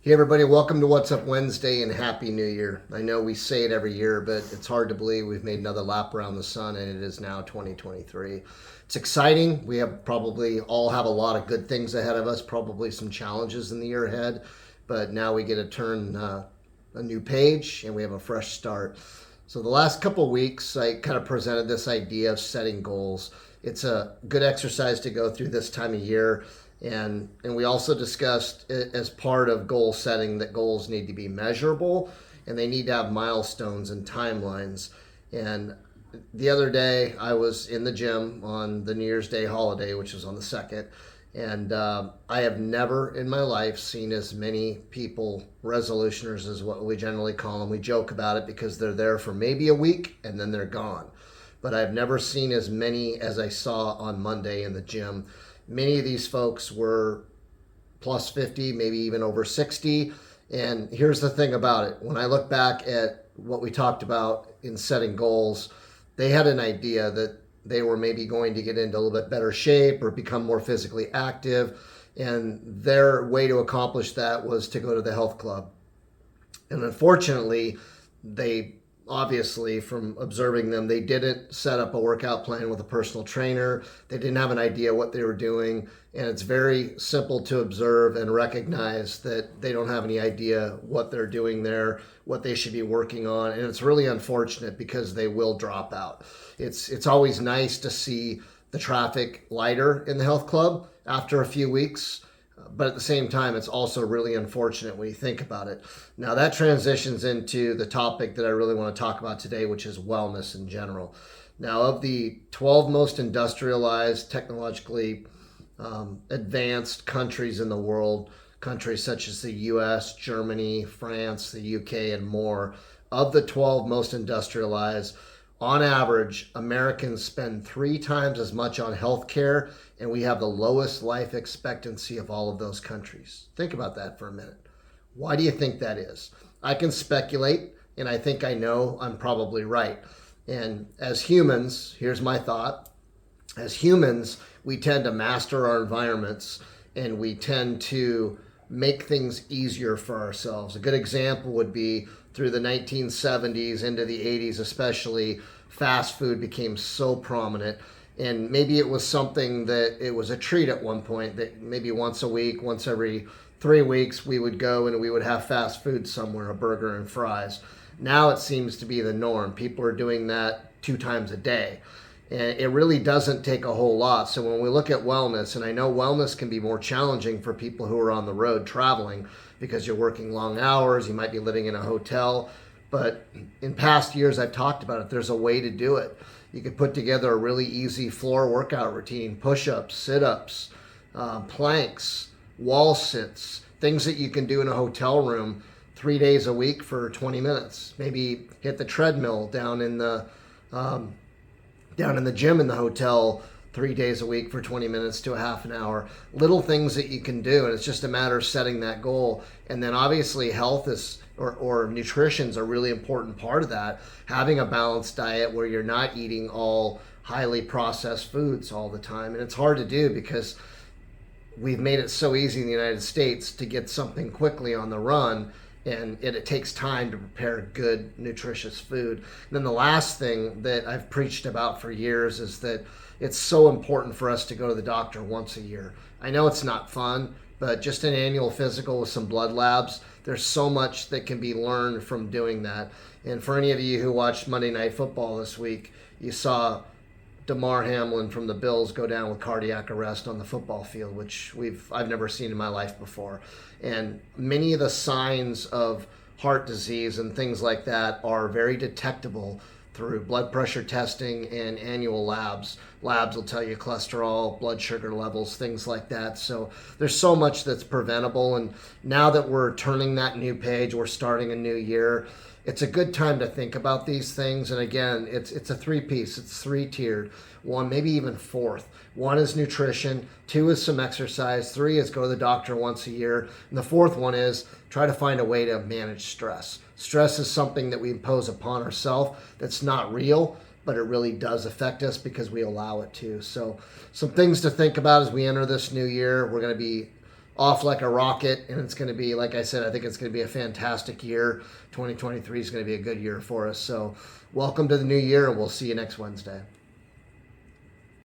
Hey everybody, welcome to What's Up Wednesday and Happy New Year. I know we say it every year, but it's hard to believe we've made another lap around the sun and it is now 2023. It's exciting. We have probably all have a lot of good things ahead of us, probably some challenges in the year ahead, but now we get to turn a new page and we have a fresh start. So the last couple weeks, I kind of presented this idea of setting goals. It's a good exercise to go through this time of year. And we also discussed as part of goal setting that goals need to be measurable and they need to have milestones and timelines. And the other day I was in the gym on the New Year's Day holiday, which was on the 2nd, and I have never in my life seen as many people, resolutioners is what we generally call them. We joke about it because they're there for maybe a week and then they're gone. But I've never seen as many as I saw on Monday in the gym. Many of these folks were plus 50, maybe even over 60. And here's the thing about it. When I look back at what we talked about in setting goals, they had an idea that they were maybe going to get into a little bit better shape or become more physically active. And their way to accomplish that was to go to the health club. And unfortunately, they obviously, from observing them, they didn't set up a workout plan with a personal trainer. They didn't have an idea what they were doing. And it's very simple to observe and recognize that they don't have any idea what they're doing there, what they should be working on. And it's really unfortunate because they will drop out. It's always nice to see the traffic lighter in the health club after a few weeks. But at the same time, it's also really unfortunate when you think about it. Now, that transitions into the topic that I really want to talk about today, which is wellness in general. Now, of the 12 most industrialized, technologically advanced countries in the world, countries such as the US, Germany, France, the UK, and more, of the 12 most industrialized, on average, Americans spend 3 times as much on healthcare, and we have the lowest life expectancy of all of those countries. Think about that for a minute. Why do you think that is? I can speculate, and I think I know I'm probably right. And as humans, here's my thought. As humans, we tend to master our environments, and we tend to make things easier for ourselves. A good example would be through the 1970s into the 80s especially, fast food became so prominent. And maybe it was something that it was a treat at one point that maybe once a week, once every 3 weeks, we would go and we would have fast food somewhere, a burger and fries. Now it seems to be the norm. People are doing that 2 times a day. And it really doesn't take a whole lot. So when we look at wellness, and I know wellness can be more challenging for people who are on the road traveling because you're working long hours, you might be living in a hotel. But in past years, I've talked about it. There's a way to do it. You could put together a really easy floor workout routine, push-ups, sit-ups, planks, wall sits, things that you can do in a hotel room 3 days a week for 20 minutes. Maybe hit the treadmill down in the gym in the hotel 3 days a week for 20 minutes to a half an hour. Little things that you can do, and it's just a matter of setting that goal. And then obviously health is or nutrition is a really important part of that. Having a balanced diet where you're not eating all highly processed foods all the time. And it's hard to do because we've made it so easy in the United States to get something quickly on the run, and it takes time to prepare good, nutritious food. And then the last thing that I've preached about for years is that it's so important for us to go to the doctor once a year. I know it's not fun, but just an annual physical with some blood labs, there's so much that can be learned from doing that. And for any of you who watched Monday Night Football this week, you saw Damar Hamlin from the Bills go down with cardiac arrest on the football field, which I've never seen in my life before. And many of the signs of heart disease and things like that are very detectable through blood pressure testing and annual labs. Labs will tell you cholesterol, blood sugar levels, things like that. So there's so much that's preventable. And now that we're turning that new page, we're starting a new year, it's a good time to think about these things. And again, it's a 3-piece, it's 3-tiered. 1, maybe even 4th. 1 is nutrition, 2 is some exercise, 3 is go to the doctor once a year, and the 4th one is try to find a way to manage stress. Stress is something that we impose upon ourselves that's not real, but it really does affect us because we allow it to. So some things to think about as we enter this new year. We're going to be off like a rocket, and it's going to be, like I said, I think it's going to be a fantastic year. 2023 is going to be a good year for us. So welcome to the new year, and we'll see you next Wednesday.